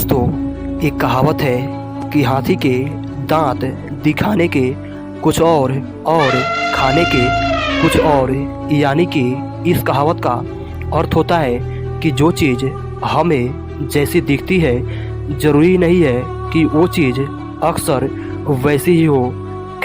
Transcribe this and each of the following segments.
दोस्तों, एक कहावत है कि हाथी के दांत दिखाने के कुछ और खाने के कुछ और। यानी कि इस कहावत का अर्थ होता है कि जो चीज़ हमें जैसी दिखती है ज़रूरी नहीं है कि वो चीज़ अक्सर वैसी ही हो।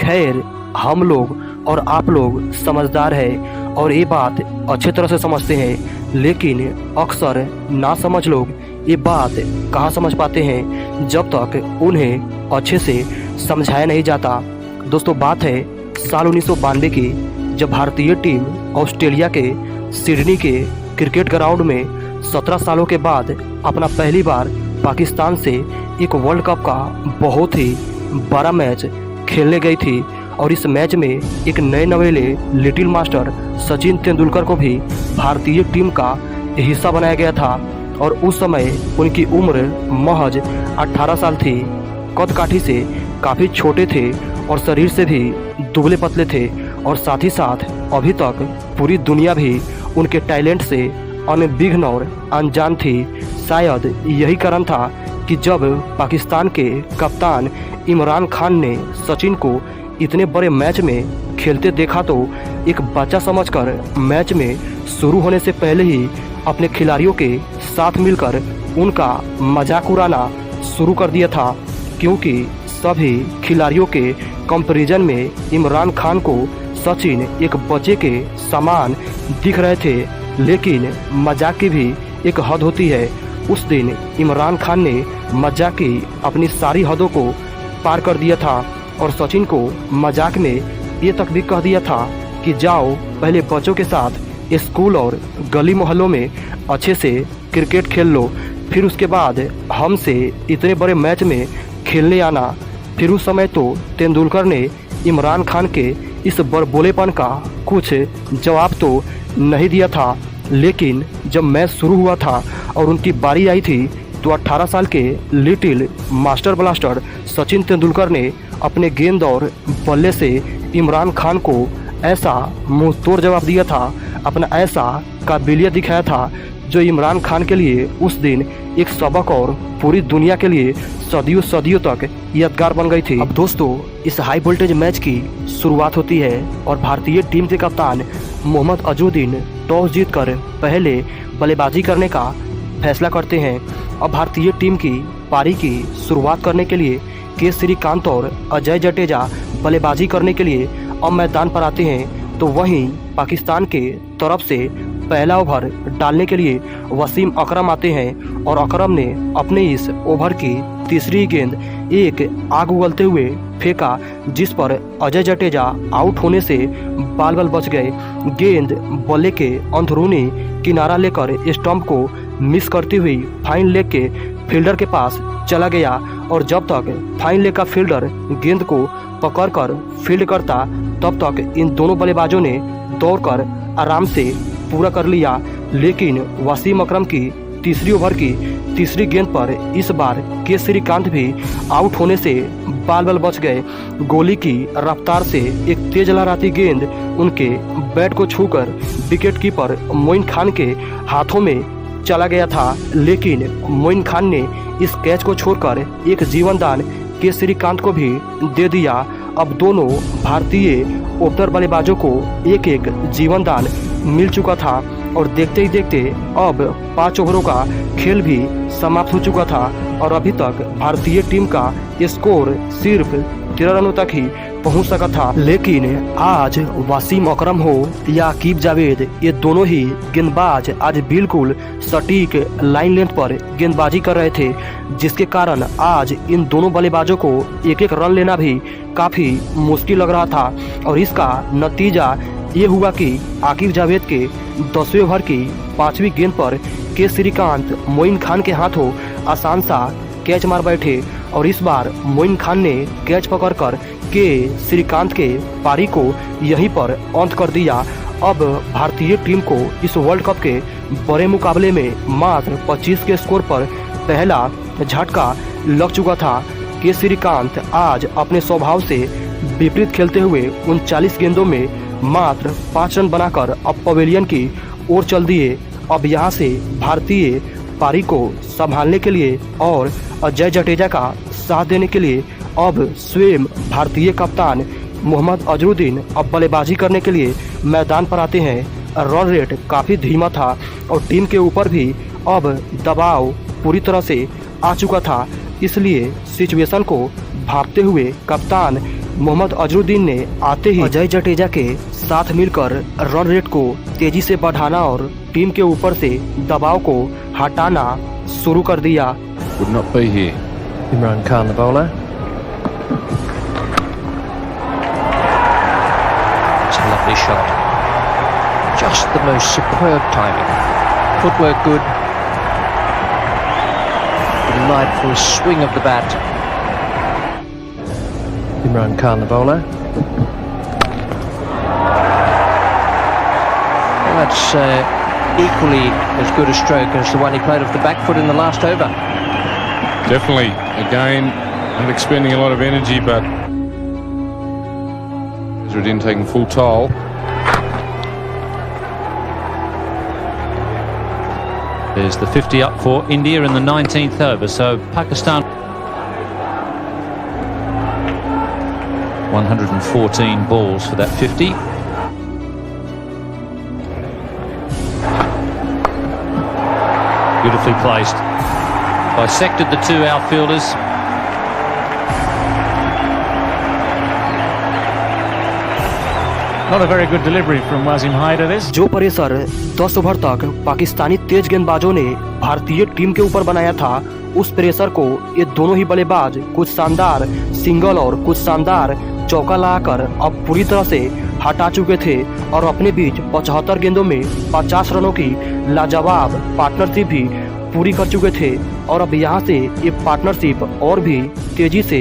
खैर, हम लोग और आप लोग समझदार हैं और ये बात अच्छे तरह से समझते हैं, लेकिन अक्सर नासमझ लोग ये बात कहाँ समझ पाते हैं जब तक उन्हें अच्छे से समझाया नहीं जाता। दोस्तों, बात है साल 1992 की, जब भारतीय टीम ऑस्ट्रेलिया के सिडनी के क्रिकेट ग्राउंड में 17 सालों के बाद अपना पहली बार पाकिस्तान से एक वर्ल्ड कप का बहुत ही बड़ा मैच खेलने गई थी। और इस मैच में एक नए नवेले लिटिल मास्टर सचिन तेंदुलकर को भी भारतीय टीम का हिस्सा बनाया गया था। और उस समय उनकी उम्र महज 18 साल थी। कद काठी से काफ़ी छोटे थे और शरीर से भी दुबले पतले थे, और साथ ही साथ अभी तक पूरी दुनिया भी उनके टैलेंट से अनबिघ्न और अनजान थी। शायद यही कारण था कि जब पाकिस्तान के कप्तान इमरान खान ने सचिन को इतने बड़े मैच में खेलते देखा तो एक बच्चा समझकर मैच में शुरू होने से पहले ही अपने खिलाड़ियों के साथ मिलकर उनका मजाक उड़ाना शुरू कर दिया था, क्योंकि सभी खिलाड़ियों के कंपैरिजन में इमरान खान को सचिन एक बच्चे के समान दिख रहे थे। लेकिन मजाक की भी एक हद होती है। उस दिन इमरान खान ने मजाक की अपनी सारी हदों को पार कर दिया था और सचिन को मजाक में ये तक भी कह दिया था कि जाओ पहले बच्चों के साथ स्कूल और गली मोहल्लों में अच्छे से क्रिकेट खेल लो, फिर उसके बाद हमसे इतने बड़े मैच में खेलने आना। फिर उस समय तो तेंदुलकर ने इमरान खान के इस बड़बोलेपन का कुछ जवाब तो नहीं दिया था। लेकिन जब मैच शुरू हुआ था और उनकी बारी आई थी तो 18 साल के little master blaster Sachin Tendulkar ने अपने गेंद और बल्ले से इमरान खान को ऐसा मुंह तोड़ जवाब दिया था, अपना ऐसा काबिलियत दिखाया था जो इमरान खान के लिए उस दिन एक सबक और पूरी दुनिया के लिए सदियों सदियों तक यादगार बन गई थी। अब दोस्तों, इस हाई वोल्टेज मैच की शुरुआत होती है और भारतीय टीम के कप्तान मोहम्मद अजहरुद्दीन टॉस जीतकर पहले बल्लेबाजी करने का फैसला करते हैं। अब भारतीय टीम की पारी की शुरुआत करने के लिए के श्रीकांत और अजय जडेजा बल्लेबाजी करने के लिए अब मैदान पर आते हैं। तो वहीं पाकिस्तान के तरफ से पहला ओवर डालने के लिए वसीम अकरम आते हैं और अकरम ने अपने इस ओवर की तीसरी गेंद एक आग उगलते हुए फेंका, जिस पर अजय जडेजा आउट होने से बाल बाल बच गए। गेंद बल्ले के अंदरूनी किनारा लेकर स्टंप को मिस करती हुई फाइन लेग के फील्डर के पास चला गया, और जब तक फाइन लेग का फील्डर गेंद को पकड़कर फील्ड करता तब तक इन दोनों बल्लेबाजों ने दौड़कर आराम से पूरा कर लिया। लेकिन वसीम अकरम की तीसरी ओवर की तीसरी गेंद पर इस बार के श्रीकांत भी आउट होने से बाल बाल बच गए। गोली की रफ्तार से एक तेज लहराती गेंद उनके बैट को छूकर विकेट कीपर मोइन खान के हाथों में चला गया था, लेकिन मोइन खान ने इस कैच को छोड़कर एक जीवनदान के श्रीकांत को भी दे दिया। अब दोनों भारतीय ओपनर बल्लेबाजों को एक एक जीवनदान मिल चुका था और देखते ही देखते अब 5 ओवरों का खेल भी समाप्त हो चुका था और अभी तक भारतीय टीम का स्कोर सिर्फ 13 रनों तक ही पहुंच सका था। लेकिन आज वसीम अकरम हो या आकिब जावेद, ये दोनों ही गेंदबाज आज बिल्कुल सटीक लाइन लेंथ पर गेंदबाजी कर रहे थे, जिसके कारण आज इन दोनों बल्लेबाजों को एक एक रन लेना भी काफ़ी मुश्किल लग रहा था। और इसका नतीजा ये हुआ कि आकिब जावेद के 10वें ओवर की 5वीं गेंद पर के श्रीकांत मोइन खान के हाथों आसान सा कैच मार बैठे और इस बार मोइन खान ने कैच पकड़कर के श्रीकांत के पारी को यहीं पर अंत कर दिया। अब भारतीय टीम को इस वर्ल्ड कप के बड़े मुकाबले में मात्र 25 के स्कोर पर पहला झटका लग चुका था। के श्रीकांत आज अपने स्वभाव से विपरीत खेलते हुए 39 गेंदों में मात्र 5 रन बनाकर अब पवेलियन की ओर चल दिए। अब यहां से भारतीय पारी को संभालने के लिए और अजय जडेजा का साथ देने के लिए अब स्वयं भारतीय कप्तान मोहम्मद अजहरुद्दीन अब बल्लेबाजी करने के लिए मैदान पर आते हैं। रन रेट काफ़ी धीमा था और टीम के ऊपर भी अब दबाव पूरी तरह से आ चुका था, इसलिए सिचुएशन को भांपते हुए कप्तान मोहम्मद अजहरुद्दीन ने आते ही अजय जडेजा के साथ मिलकर रन रेट को तेजी से बढ़ाना और टीम के ऊपर से दबाव को हटाना शुरू कर दिया। Would not be here. Imran Khan, the bowler. It's a lovely shot. Just the most superb timing. Footwork good. Delightful swing of the bat. Imran Khan, the bowler. Well, that's equally as good a stroke as the one he played off the back foot in the last over. Definitely, again, not expending a lot of energy, but Azharuddin taking full toll. There's the 50 up for India in the 19th over, so Pakistan 114 balls for that 50. Beautifully placed. Bisected the two outfielders. Not a very good delivery from Wasim Haider this. जो pressure 10 over तक पाकिस्तानी तेज गेंदबाजों ने भारतीय team के ऊपर बनाया था, उस प्रेशर को ये दोनों ही बल्लेबाज कुछ शानदार सिंगल और कुछ शानदार चौका लगाकर अब पूरी तरह से हटा चुके थे और अपने बीच 75 गेंदों में 50 रनों की लाजवाब पार्टनरशिप भी पूरी कर चुके थे। और अब यहाँ से ये पार्टनरशिप और भी तेजी से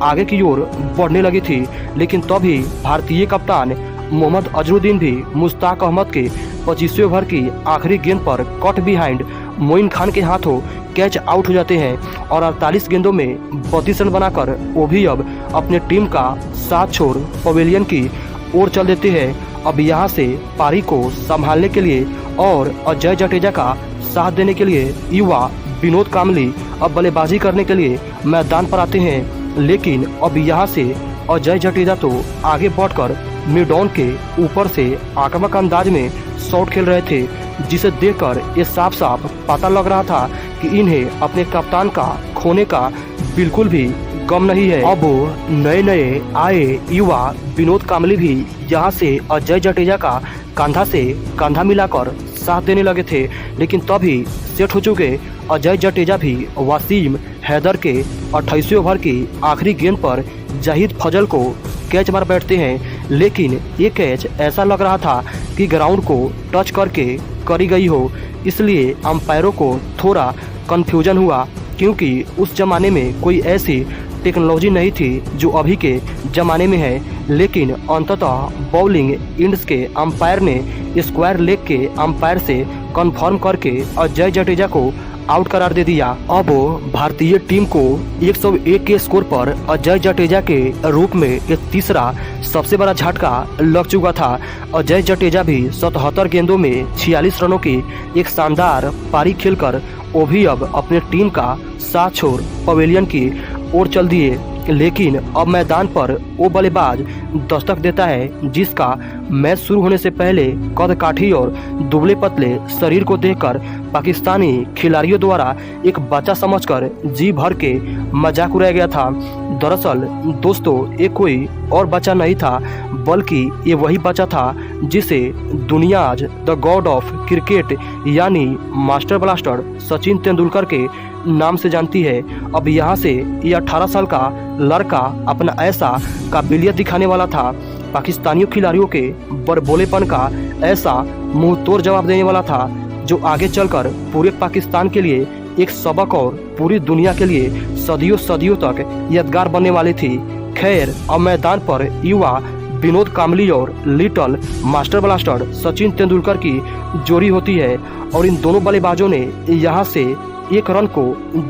आगे की ओर बढ़ने लगी थी, लेकिन तभी भारतीय कप्तान मोहम्मद अजहरुद्दीन भी मुश्ताक अहमद के 25वें ओवर की आखिरी गेंद पर कट बिहाइंड मोइन खान के हाथों कैच आउट हो जाते हैं और 48 गेंदों में 32 रन बनाकर वो भी अब अपने टीम का साथ छोड़ पवेलियन की ओर चल देते हैं। अब यहाँ से पारी को संभालने के लिए और अजय जडेजा का साथ देने के लिए युवा विनोद कामली अब बल्लेबाजी करने के लिए मैदान पर आते हैं, लेकिन अब यहाँ से अजय जडेजा तो आगे बढ़कर मिड ऑन के ऊपर से आक्रामक अंदाज में शॉट खेल रहे थे, जिसे देखकर ये साफ साफ पता लग रहा था कि इन्हें अपने कप्तान का खोने का बिल्कुल भी गम नहीं है। अब नए नए आए युवा विनोद कामली भी यहाँ से अजय जडेजा का कंधा से कंधा मिलाकर साथ देने लगे थे, लेकिन तभी सेट हो चुके अजय जडेजा भी वसीम हैदर के 28वें ओवर की आखिरी गेंद पर जाहिद फजल को कैच मार बैठते हैं, लेकिन ये कैच ऐसा लग रहा था कि ग्राउंड को टच करके करी गई हो, इसलिए अंपायरों को थोड़ा कन्फ्यूजन हुआ, क्योंकि उस जमाने में कोई ऐसी टेक्नोलॉजी नहीं थी जो अभी के ज़माने में है। लेकिन अंततः बॉलिंग इंड्स के अंपायर ने स्क्वायर लेग के अंपायर से कंफर्म करके अजय जडेजा को आउट करार दे दिया। अब भारतीय टीम को 101 के स्कोर पर अजय जडेजा के रूप में ये तीसरा सबसे बड़ा झटका लग चुका था। अजय जडेजा भी 77 गेंदों में 46 रनों की एक शानदार पारी खेलकर वो भी अब अपने टीम का साथ छोड़ पवेलियन की ओर चल दिए, लेकिन अब मैदान पर वो बल्लेबाज दस्तक देता है जिसका मैच शुरू होने से पहले कद काठी और दुबले पतले शरीर को देखकर पाकिस्तानी खिलाड़ियों द्वारा एक बच्चा समझकर जी भर के मजाक उड़ाया गया था। दरअसल दोस्तों, ये कोई और बच्चा नहीं था, बल्कि ये वही बच्चा था जिसे दुनिया आज द गॉड ऑफ क्रिकेट यानी मास्टर ब्लास्टर सचिन तेंदुलकर के नाम से जानती है। अब यहाँ से ये 18 साल का लड़का अपना ऐसा काबिलियत दिखाने वाला था, पाकिस्तानी खिलाड़ियों के बड़बोलेपन का ऐसा मुंह तोड़ जवाब देने वाला था, जो आगे चलकर पूरे पाकिस्तान के लिए एक सबक और पूरी दुनिया के लिए सदियों सदियों तक यादगार बनने वाली थी। खैर, अब मैदान पर युवा विनोद कामली और little master blaster Sachin Tendulkar की जोड़ी होती है और इन दोनों बल्लेबाजों ने यहाँ से एक रन को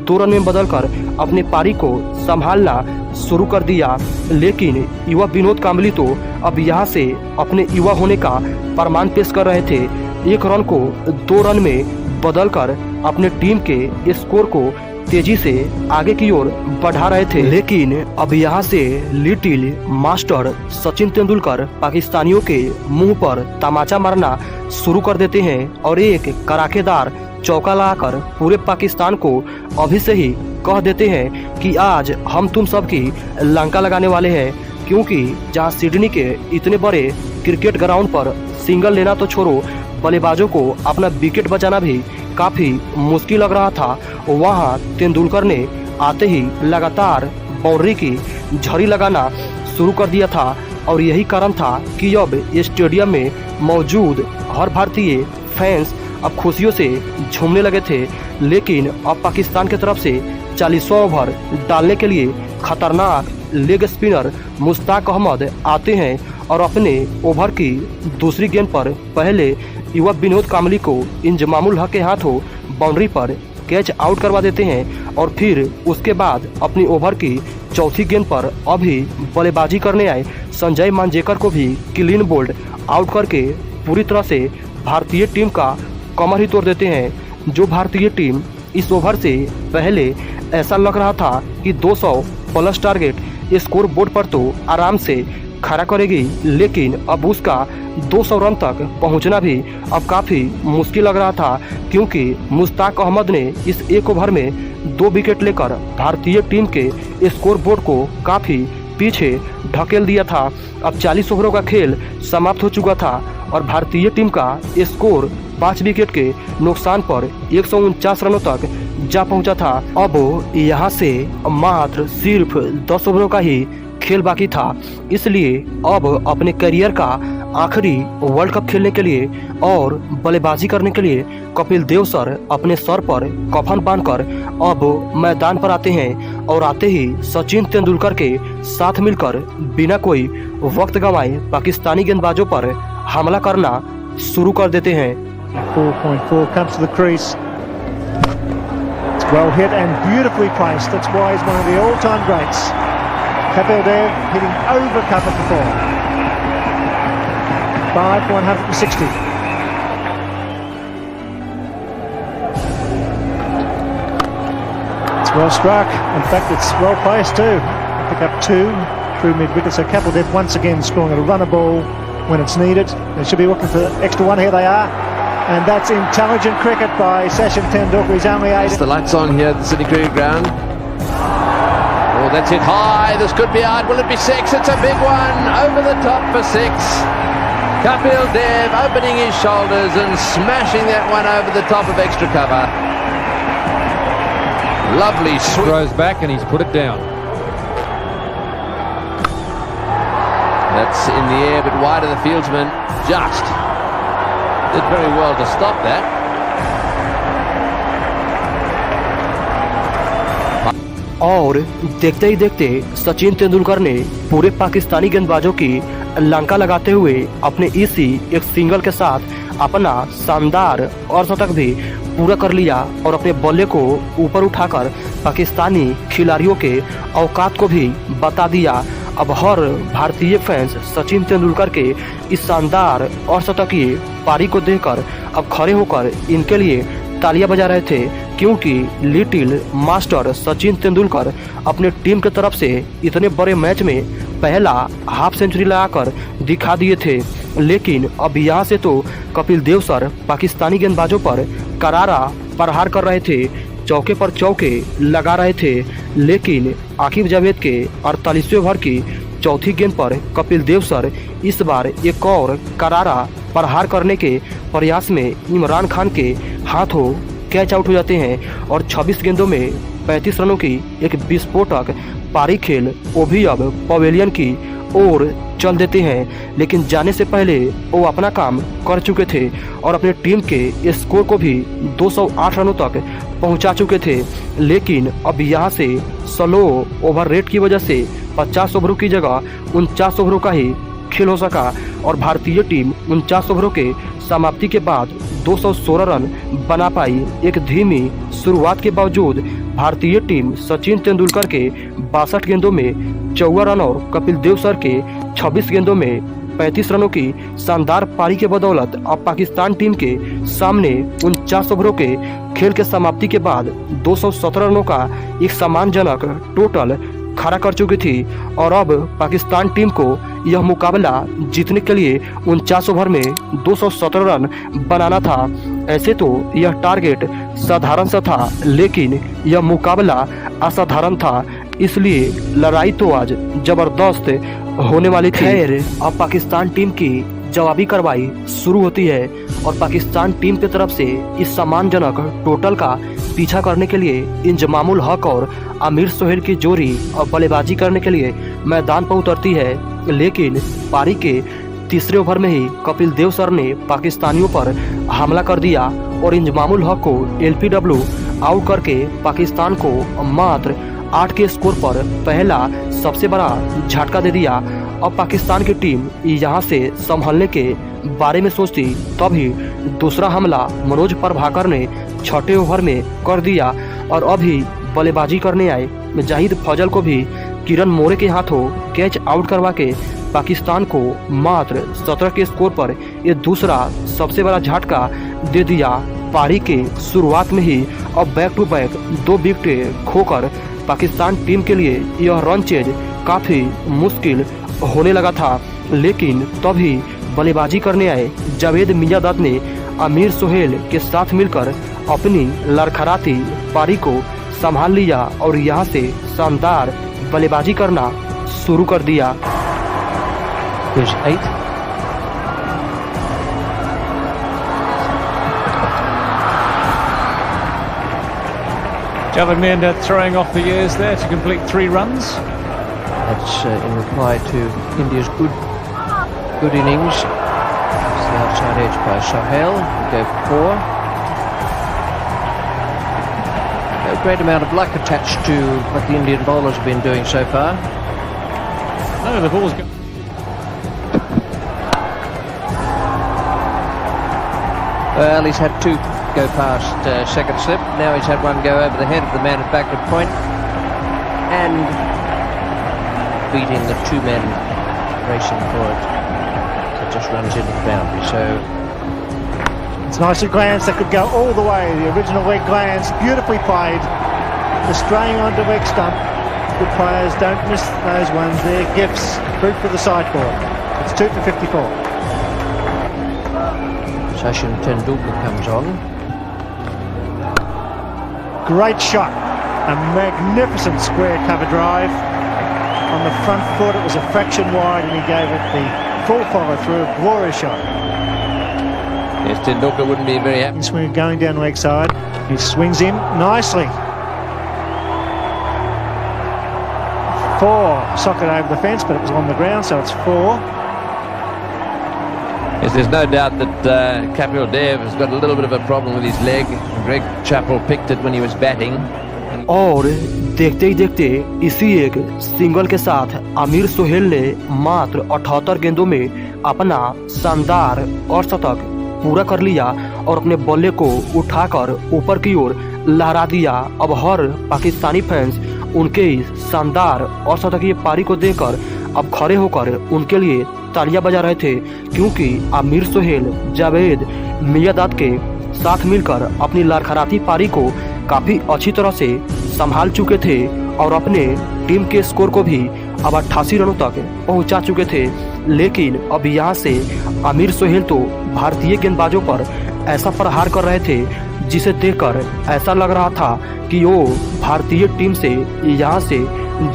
2 रन में बदलकर अपने पारी को संभालना शुरू कर दिया। लेकिन युवा विनोद कामली तो अब यहाँ से अपने युवा होने का प्रमाण पेश कर रहे थे। 1 रन को 2 रन में बदलकर अपने टीम के स्कोर को तेजी से आगे की ओर बढ़ा रहे थे। लेकिन अब यहाँ से लिटिल मास्टर सचिन तेंदुलकर पाकिस्तानियों के मुंह पर तमाचा मारना शुरू कर देते हैं और एक कड़ाकेदार चौका लगाकर पूरे पाकिस्तान को अभी से ही कह देते हैं कि आज हम तुम सब की लंका लगाने वाले हैं। क्योंकि जहां सिडनी के इतने बड़े क्रिकेट ग्राउंड पर सिंगल लेना तो छोड़ो, बल्लेबाजों को अपना विकेट बचाना भी काफ़ी मुश्किल लग रहा था, वहां तेंदुलकर ने आते ही लगातार बाउंड्री की झड़ी लगाना शुरू कर दिया था। और यही कारण था कि अब स्टेडियम में मौजूद हर भारतीय फैंस अब खुशियों से झूमने लगे थे। लेकिन अब पाकिस्तान की तरफ से 40वां ओवर डालने के लिए खतरनाक लेग स्पिनर मुश्ताक अहमद आते हैं और अपने ओवर की दूसरी गेंद पर पहले युवा विनोद कामली को इंजमामुल हक के हाथों बाउंड्री पर कैच आउट करवा देते हैं और फिर उसके बाद अपनी ओवर की चौथी गेंद पर अभी बल्लेबाजी करने आए संजय मांजरेकर को भी क्लीन बोल्ड आउट करके पूरी तरह से भारतीय टीम का कमर ही तोड़ देते हैं। जो भारतीय टीम इस ओवर से पहले ऐसा लग रहा था कि 200 प्लस टारगेट स्कोर बोर्ड पर तो आराम से खड़ा करेगी, लेकिन अब उसका 200 रन तक पहुंचना भी अब काफ़ी मुश्किल लग रहा था। क्योंकि मुश्ताक अहमद ने इस एक ओवर में 2 विकेट लेकर भारतीय टीम के स्कोर बोर्ड को काफ़ी पीछे ढकेल दिया था। अब 40 ओवरों का खेल समाप्त हो चुका था और भारतीय टीम का स्कोर 5 विकेट के नुकसान पर 149 रनों तक जा पहुंचा था। अब यहाँ से मात्र सिर्फ 10 ओवरों का ही खेल बाकी था, इसलिए अब अपने करियर का आखिरी वर्ल्ड कप खेलने के लिए और बल्लेबाजी करने के लिए कपिल देव सर अपने सर पर कफन बांधकर अब मैदान पर आते हैं और आते ही सचिन तेंदुलकर के साथ मिलकर बिना कोई वक्त गंवाए पाकिस्तानी गेंदबाजों पर हमला करना शुरू कर देते हैं। 4.4 comes to the crease. It's well hit and beautifully placed. That's why he's one of the all-time greats. Kapil Dev hitting over cover for 4. 5 for 160. It's well struck. In fact, it's well placed too. Pick up 2 through mid-wicket. So Kapil Dev once again scoring a runner ball when it's needed. They should be looking for extra one. Here they are. And that's intelligent cricket by Sachin Tendulkar. He's only 8. The lights on here at the Sydney Cricket Ground. Oh, that's it high. This could be out. Will it be 6? It's a big one. Over the top for 6. Kapil Dev opening his shoulders and smashing that one over the top of extra cover. Lovely sweep. Throws back and he's put it down. That's in the air, but wide of the fieldsman. Just did very well to stop that. और देखते ही देखते सचिन तेंदुलकर ने पूरे पाकिस्तानी गेंदबाजों की लंका लगाते हुए अपने इसी एक सिंगल के साथ अपना शानदार अर्धशतक भी पूरा कर लिया और अपने बल्ले को ऊपर उठाकर पाकिस्तानी खिलाड़ियों के औकात को भी बता दिया। अब हर भारतीय फैंस सचिन तेंदुलकर के इस शानदार अर्धशतकीय पारी को देखकर अब खड़े होकर इनके लिए तालियां बजा रहे थे, क्योंकि लिटिल मास्टर सचिन तेंदुलकर अपने टीम की तरफ से इतने बड़े मैच में पहला हाफ सेंचुरी लगाकर दिखा दिए थे। लेकिन अब यहाँ से तो कपिल देव सर पाकिस्तानी गेंदबाजों पर करारा प्रहार कर रहे थे, चौके पर चौके लगा रहे थे। लेकिन आकिब जावेद के 48वें ओवर की चौथी गेंद पर कपिल देव सर इस बार एक और करारा प्रहार करने के प्रयास में इमरान खान के हाथों कैच आउट हो जाते हैं और 26 गेंदों में 35 रनों की एक विस्फोटक पारी खेल वो भी अब पवेलियन की ओर चल देते हैं। लेकिन जाने से पहले वो अपना काम कर चुके थे और अपने टीम के स्कोर को भी 208 रनों तक पहुंचा चुके थे। लेकिन अब यहां से स्लो ओवर रेट की वजह से 50 ओवरों की जगह 49 ओवरों का ही खेल हो सका और भारतीय टीम 49 ओवरों के समाप्ति के बाद 216 रन बना पाई। एक धीमी शुरुआत के बावजूद भारतीय टीम सचिन तेंदुलकर के 62 गेंदों में 54 रन और कपिल देव सर के 26 गेंदों में 35 रनों की शानदार पारी के बदौलत अब पाकिस्तान टीम के सामने 49 ओवरों के खेल के समाप्ति के बाद 217 रनों का एक सम्मानजनक टोटल खड़ा कर चुकी थी और अब पाकिस्तान टीम को यह मुकाबला जीतने के लिए 49 ओवर में 217 रन बनाना था। ऐसे तो यह टारगेट साधारण सा था, लेकिन यह मुकाबला असाधारण था, इसलिए लड़ाई तो आज जबरदस्त होने वाली थी। खैर, अब पाकिस्तान टीम की जवाबी कार्रवाई शुरू होती है और पाकिस्तान टीम की तरफ से इस सम्मानजनक टोटल का पीछा करने के लिए इंजमामुल हक और आमिर सोहेल की जोड़ी और बल्लेबाजी करने के लिए मैदान पर उतरती है, लेकिन पारी के तीसरे ओवर में ही कपिल देव सर ने पाकिस्तानियों पर हमला कर दिया और इंजमामुल हक को एलपीडब्ल्यू आउट करके पाकिस्तान को मात्र 8 के स्कोर पर पहला सबसे बड़ा झटका दे दिया। अब पाकिस्तान की टीम यहां से संभलने के बारे में सोचती, तभी दूसरा हमला मनोज प्रभाकर ने 6ठे ओवर में कर दिया और अभी बल्लेबाजी करने आए जाहिद फजल को भी किरण मोरे के हाथों कैच आउट करवा के पाकिस्तान को मात्र 17 के स्कोर पर ये दूसरा सबसे बड़ा झटका दे दिया। पारी के शुरुआत में ही अब बैक टू बैक 2 विकेट खोकर पाकिस्तान टीम के लिए यह रन चेज काफ़ी मुश्किल होने लगा था, लेकिन तभी बल्लेबाजी करने आए जावेद मियांदाद ने आमिर सोहेल के साथ मिलकर अपनी लड़खड़ाती पारी को संभाल लिया और यहां से शानदार बल्लेबाजी करना शुरू कर दिया। His 8th. Javed Miandad throwing off the ears there to complete 3 runs. That's in reply to India's good innings. It's the outside edge by Sohail. We go for 4. A great amount of luck attached to what the Indian bowlers have been doing so far. No, the ball's gone. Well, he's had 2 go past second slip. Now he's had 1 go over the head of the man at backward point and beating the 2 men racing for it. It just runs into the boundary. So It's nicely glanced. That could go all the way. The original leg glance, beautifully played. The straying onto leg stump. Good players don't miss those ones. They're gifts. Fruit for the sideboard. It's 2 for 54. Sachin Tendulkar comes on. Great shot. A magnificent square cover drive. On the front foot, it was a fraction wide and he gave it the full follow through. A glorious shot. Yes, Tendulkar wouldn't be very happy. Swing going down leg side. He swings in nicely. 4. Socket over the fence, but it was on the ground, so it's 4. Yes, there's no doubt that Kapil Dev has got a little bit of a problem with his leg. Greg Chappell picked it when he was batting. और देखते ही देखते इसी एक single के साथ आमिर सोहेल ने मात्र 78 गेंदों में अपना शानदार अर्धशतक पूरा कर लिया और अपने बल्ले को उठाकर ऊपर की ओर लहरा दिया। अब हर पाकिस्तानी फैंस उनके इस शानदार अर्धशतकीय पारी को देखकर अब खड़े होकर उनके लिए तालियां बजा रहे थे, क्योंकि आमिर सोहेल जावेद मियांदाद के साथ मिलकर अपनी लड़खड़ाती पारी को काफ़ी अच्छी तरह से संभाल चुके थे और अपने टीम के स्कोर को भी अब 88 रनों तक पहुंचा चुके थे। लेकिन अब यहां से आमिर सोहेल तो भारतीय गेंदबाजों पर ऐसा प्रहार कर रहे थे जिसे देखकर ऐसा लग रहा था कि वो भारतीय टीम से यहां से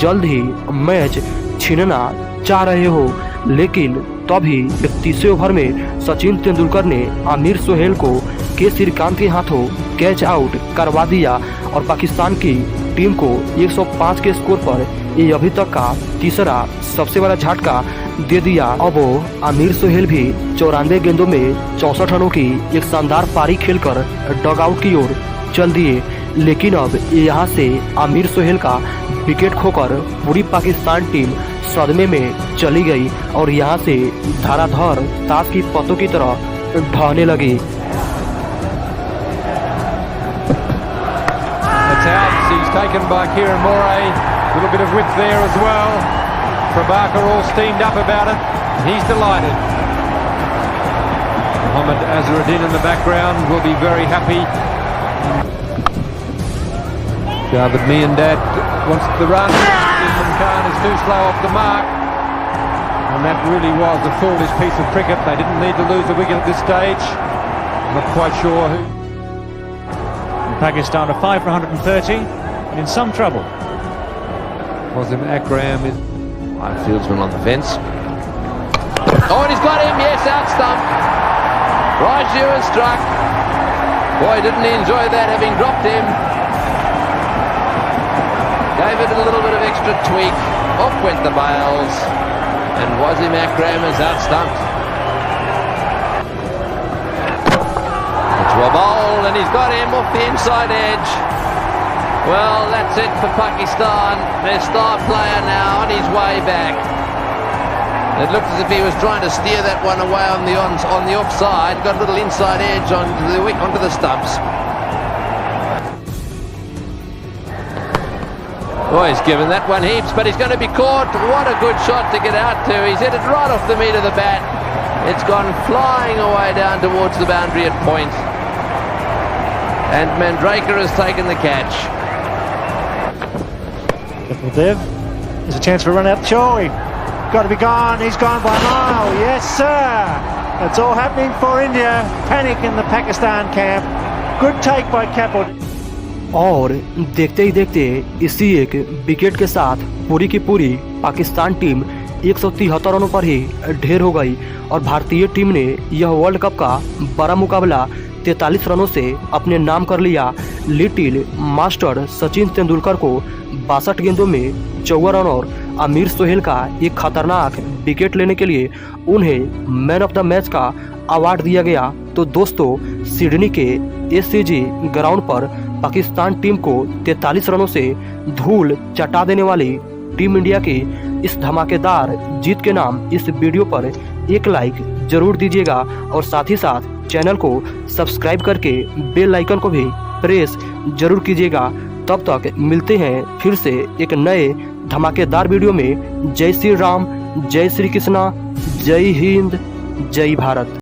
जल्द ही मैच छीनना चाह रहे हो। लेकिन तभी 31वें ओवर में सचिन तेंदुलकर ने आमिर सोहेल को के श्रीकांत के हाथों कैच आउट करवा दिया और पाकिस्तान की टीम को 105 के स्कोर पर ये अभी तक का तीसरा सबसे बड़ा झटका दे दिया। अब आमिर सोहेल भी 94 गेंदों में 64 रनों की एक शानदार पारी खेलकर डगआउट की ओर चल दिए। लेकिन अब यहां से आमिर सोहेल का विकेट खोकर पूरी पाकिस्तान टीम सदमे में चली गई और यहां से धाराधर ताश की पत्तों की तरह ढहने लगी। He's taken by Kieran Moray. A little bit of width there as well. Prabhakar all steamed up about it. He's delighted. Mohamed Azharuddin in the background will be very happy. Javed Miandad wants the run. Imran Khan is too slow off the mark. And that really was a foolish piece of cricket. They didn't need to lose a wicket at this stage. I'm not quite sure who. Pakistan are 5 for 130 and in some trouble. Wasim Akram is Fieldsman on the fence. Oh, and he's got him, yes, out stump. Raju has struck. Boy, didn't he enjoy that, having dropped him. Gave it a little bit of extra tweak. Off went the bails. And Wasim Akram is out stumped. It's a bowl, and he's got him off the inside edge. Well, that's it for Pakistan. Their star player now on his way back. It looked as if he was trying to steer that one away on the offside. Got a little inside edge onto the stumps. Oh, he's given that one heaps, but he's going to be caught. What a good shot to get out to. He's hit it right off the meat of the bat. It's gone flying away down towards the boundary at point. And Mandraker has taken the catch. Dev, there's a chance for a run out. Choi, got to be gone. He's gone by a mile. Yes, sir. It's all happening for India. Panic in the Pakistan camp. Good take by Kapil. और देखते ही देखते इसी एक wicket के साथ पूरी की पूरी पाकिस्तान टीम 173 रनों पर ही ढेर हो गई और भारतीय टीम ने यह वर्ल्ड कप का बड़ा मुकाबला 43 रनों से अपने नाम कर लिया। लिटिल मास्टर सचिन तेंदुलकर को 62 गेंदों में 54 रन और आमिर सोहेल का एक खतरनाक विकेट लेने के लिए उन्हें मैन ऑफ द मैच का अवार्ड दिया गया। तो दोस्तों, सिडनी के एससीजी ग्राउंड पर पाकिस्तान टीम को 43 रनों से धूल चटा देने वाली टीम इंडिया की इस धमाकेदार जीत के नाम इस वीडियो पर एक लाइक जरूर दीजिएगा और साथ ही साथ चैनल को सब्सक्राइब करके बेल आइकन को भी प्रेस जरूर कीजिएगा। तब तक मिलते हैं फिर से एक नए धमाकेदार वीडियो में। जय श्री राम, जय श्री कृष्णा, जय हिंद, जय भारत।